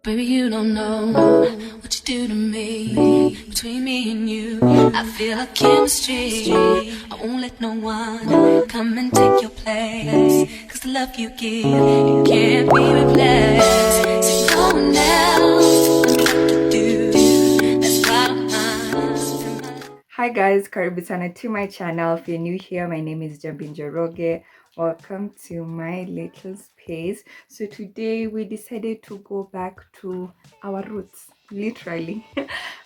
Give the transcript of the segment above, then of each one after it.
Baby, you don't know what you do to me. Between me and you, I feel like chemistry. I won't let no one come and take your place. Cause the love you give, it can't be replaced. So no one else knows what to do. That's why I'm Hi guys, karibu sana to my channel. If you're new here, my name is Jambin Joroge. Welcome to my little space. So today we decided to go back to our roots, literally.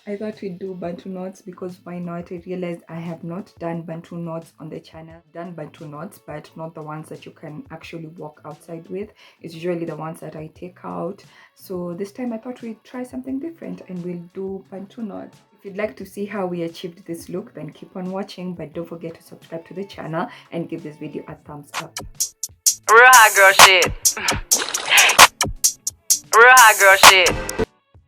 I thought we'd do Bantu knots because why not? I realized I have not done Bantu knots on the channel. Done Bantu knots, but not the ones that you can actually walk outside with. It's usually the ones that I take out. So this time I thought we'd try something different and we'll do Bantu knots. If you'd like to see how we achieved this look, then keep on watching, but don't forget to subscribe to the channel and give this video a thumbs up. Real hot girl shit. Real hot girl shit.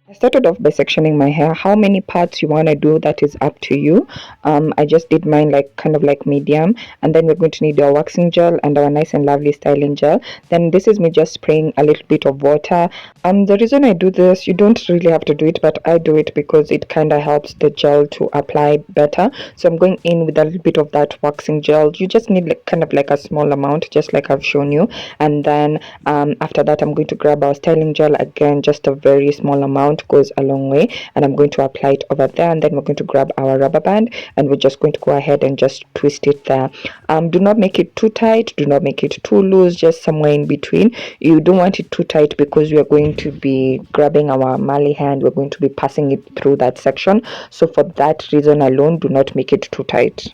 I started off by sectioning my hair. How many parts you want to do, that is up to you. I just did mine like kind of like medium, and then we're going to need our waxing gel and our nice and lovely styling gel. Then this is me just spraying a little bit of water. The reason I do this, you don't really have to do it, but I do it because it kind of helps the gel to apply better. So I'm going in with a little bit of that waxing gel. You just need like kind of like a small amount, just like I've shown you. And then after that, I'm going to grab our styling gel again, just a very small amount, goes a long way, and I'm going to apply it over there. And then we're going to grab our rubber band and we're just going to go ahead and just twist it there. Do not make it too tight, do not make it too loose, just somewhere in between. You don't want it too tight because we are going to be grabbing our Mali hair and we're going to be passing it through that section. So for that reason alone, do not make it too tight.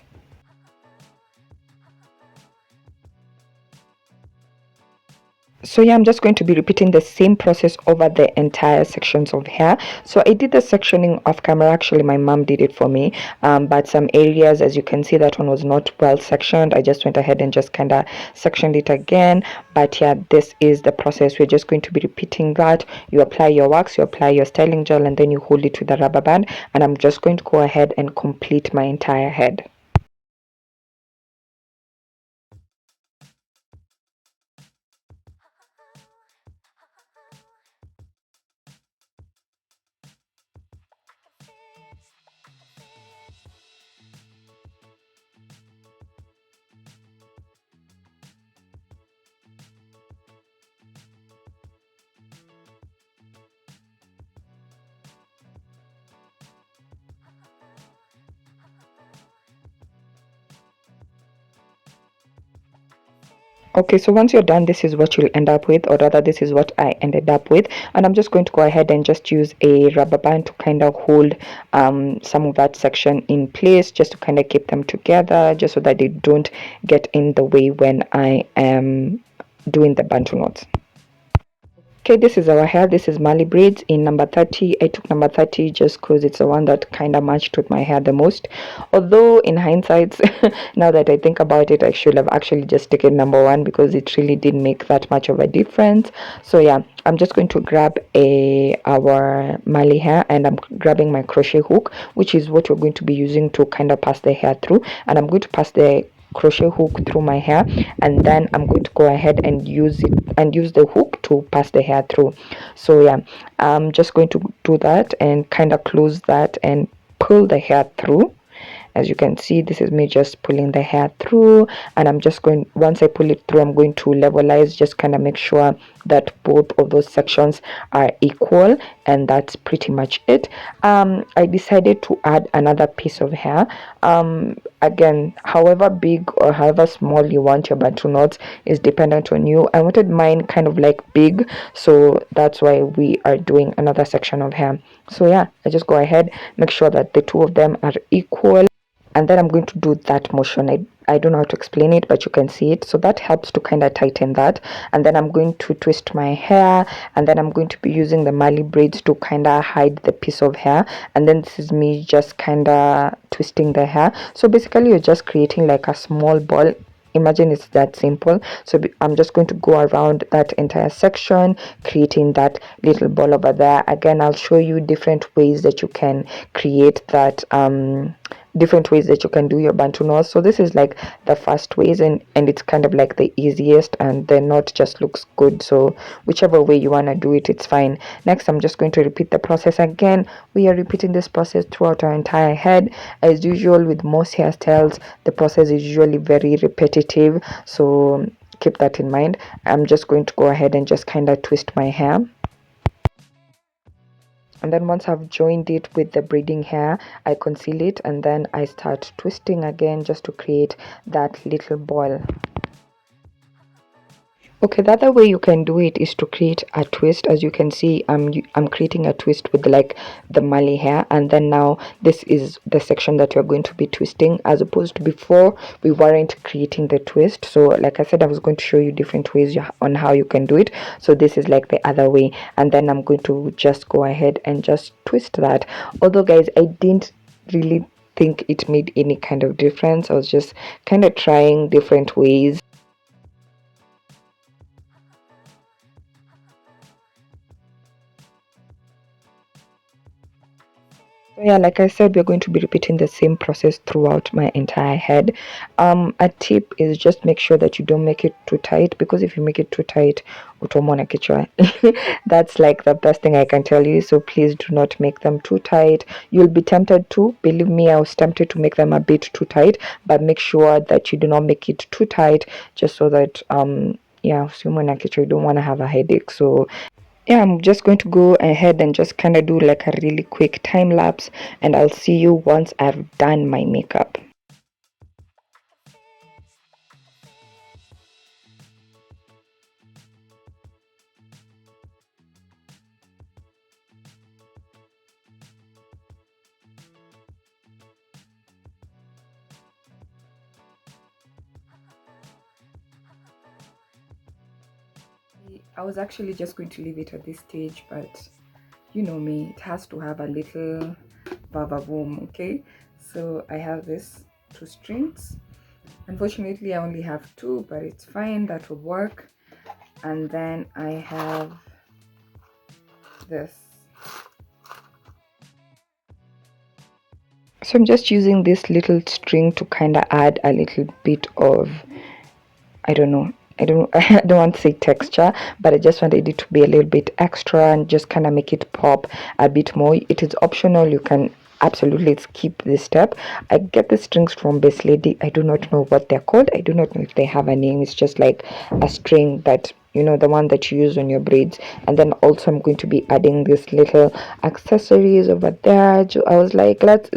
So yeah, I'm just going to be repeating the same process over the entire sections of hair. So I did the sectioning off camera. Actually, my mom did it for me, but some areas, as you can see, that one was not well sectioned. I just went ahead and just kind of sectioned it again. But yeah, this is the process. We're just going to be repeating that. You apply your wax, you apply your styling gel, and then you hold it with the rubber band, and I'm just going to go ahead and complete my entire head. Okay, so once you're done, this is what you'll end up with, or rather this is what I ended up with. And I'm just going to go ahead and just use a rubber band to kind of hold some of that section in place, just to kind of keep them together, just so that they don't get in the way when I am doing the Bantu knots. Okay, this is our hair. This is Mali braids in number 30. I took number 30 just because it's the one that kind of matched with my hair the most. Although in hindsight, now that I think about it, I should have actually just taken number 1 because it really didn't make that much of a difference. So yeah, I'm just going to grab our Mali hair, and I'm grabbing my crochet hook, which is what we're going to be using to kind of pass the hair through. And I'm going to pass the crochet hook through my hair, and then I'm going to go ahead and use the hook to pass the hair through. So yeah, I'm just going to do that and kind of close that and pull the hair through. As you can see, this is me just pulling the hair through, and I'm just going, once I pull it through, I'm going to levelize, just kind of make sure that both of those sections are equal, and that's pretty much it. I decided to add another piece of hair. Again, however big or however small you want your Bantu knots is dependent on you. I wanted mine kind of like big, so that's why we are doing another section of hair. So yeah, I just go ahead, make sure that the two of them are equal, and then I'm going to do that motion. I don't know how to explain it, but you can see it. So that helps to kind of tighten that. And then I'm going to twist my hair, and then I'm going to be using the Mali braids to kind of hide the piece of hair. And then this is me just kind of twisting the hair. So basically you're just creating like a small ball. Imagine it's that simple. So I'm just going to go around that entire section, creating that little ball over there. Again, I'll show you different ways that you can create that different ways that you can do your Bantu nose. So this is like the first ways, and it's kind of like the easiest, and the knot just looks good. So whichever way you want to do it, it's fine. Next, I'm just going to repeat the process again. We are repeating this process throughout our entire head. As usual with most hairstyles, the process is usually very repetitive, so keep that in mind. I'm just going to go ahead and just kind of twist my hair. And then once I've joined it with the braiding hair, I conceal it, and then I start twisting again just to create that little ball. Okay, the other way you can do it is to create a twist. As you can see, I'm creating a twist with like the Mali hair, and then now this is the section that you're going to be twisting, as opposed to before we weren't creating the twist. So like I said, I was going to show you different ways on how you can do it. So this is like the other way, and then I'm going to just go ahead and just twist that. Although guys, I didn't really think it made any kind of difference. I was just kind of trying different ways. So yeah, like I said, we're going to be repeating the same process throughout my entire head. A tip is just make sure that you don't make it too tight, because if you make it too tight, utomona kichwa. That's like the best thing I can tell you. So please do not make them too tight. You'll be tempted to. Believe me, I was tempted to make them a bit too tight, but make sure that you do not make it too tight, just so that yeah, you don't want to have a headache. So yeah, I'm just going to go ahead and just kind of do like a really quick time lapse, and I'll see you once I've done my makeup. I was actually just going to leave it at this stage, but you know me, it has to have a little boom. Okay, so I have this 2 strings. Unfortunately, I only have 2, but it's fine, that will work. And then I have this. So I'm just using this little string to kind of add a little bit of, I don't know, I don't want to say texture, but I just wanted it to be a little bit extra and just kind of make it pop a bit more. It is optional, you can absolutely skip this step. I get the strings from Best Lady. I do not know what they're called. I do not know if they have a name. It's just like a string that, you know, the one that you use on your braids. And then also I'm going to be adding this little accessories over there. So I was like, let's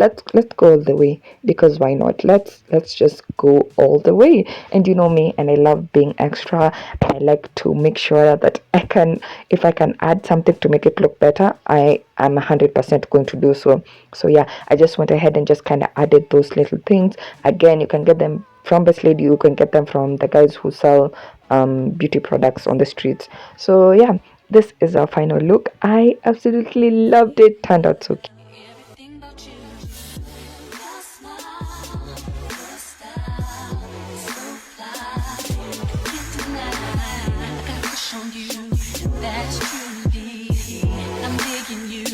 go all the way, because why not? Let's just go all the way. And you know me, and I love being extra. I like to make sure that I can, if I can add something to make it look better, I am 100% going to do so. So yeah, I just went ahead and just kind of added those little things. Again, you can get them from Best Lady, you can get them from the guys who sell beauty products on the streets. So yeah, this is our final look. I absolutely loved it. Turned out so cute. Everything about you. Your smile, your style, so fly. Can't deny. I got a crush on you. That's truly. I'm digging you.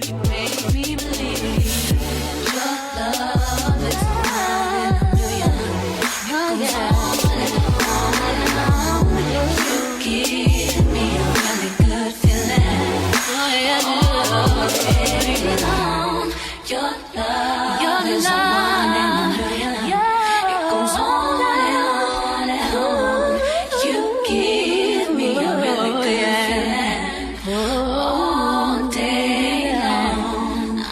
You make me believe your love is more than a million. Oh yeah. You give me a really good feeling. Oh yeah, baby, long. Your love is a one in a million. It goes on and on. You give me a really good feeling all day long.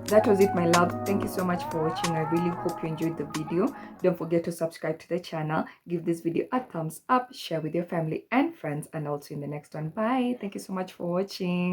That was it, my love. Thank you so much for watching. I really hope you enjoyed the video. Don't forget to subscribe to the channel, give this video a thumbs up, share with your family and friends, and also in the next one. Bye. Thank you so much for watching.